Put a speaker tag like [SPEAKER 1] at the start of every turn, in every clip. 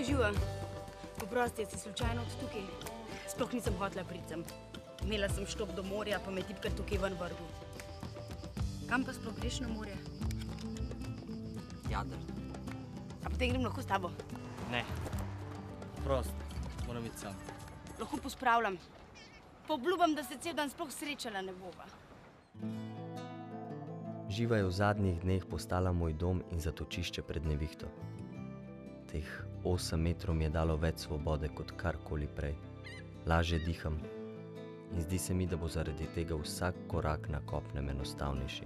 [SPEAKER 1] Živa, oprosti, si slučajno od tukaj. Sploh nisem hotela priti sem. Imela sem štop do morja, pa me tipkar tukaj ven vrgel. Kam pa sploh greš na morje?
[SPEAKER 2] Jader.
[SPEAKER 1] A potem grem lahko s tabo?
[SPEAKER 2] Ne. Prost, moram iti sam.
[SPEAKER 1] Lahko pospravljam. Pa obljubam, da se cel dan sploh srečala ne bova.
[SPEAKER 3] Živa je v zadnjih dneh postala moj dom in zatočišče pred nevihto. Teh 8 metrov mi je dalo več svobode kot karkoli prej. Lažje diham in zdi se mi, da bo zaradi tega vsak korak na kopnem enostavnejši.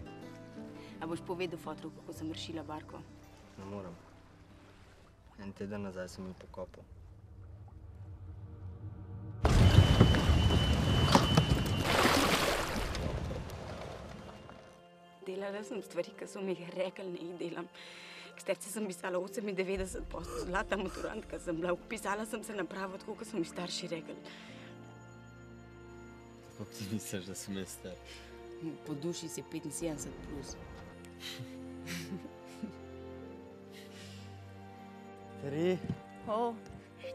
[SPEAKER 1] A boš povedal fotru, kako sem rešila barko?
[SPEAKER 2] Ne moram. En teden nazaj sem jo pokopal.
[SPEAKER 1] Delala sem stvari, ki so mi jih rekli, ne jih delam. K sterci sem pisala 98 posto, zlata maturantka sem bila. Vpisala sem se na pravo, tako kot so mi starši rekli.
[SPEAKER 2] Kako ti misliš, da sem jaz star?
[SPEAKER 1] Po duši si 75 plus.
[SPEAKER 4] 3,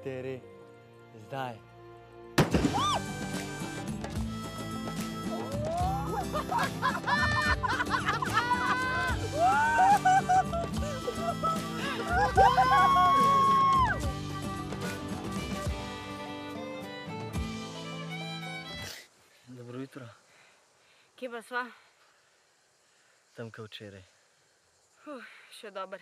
[SPEAKER 4] 4, zdaj.
[SPEAKER 2] Dobro jutro.
[SPEAKER 1] Kje pa sva?
[SPEAKER 2] Tam, kot včeraj.
[SPEAKER 1] Še dober.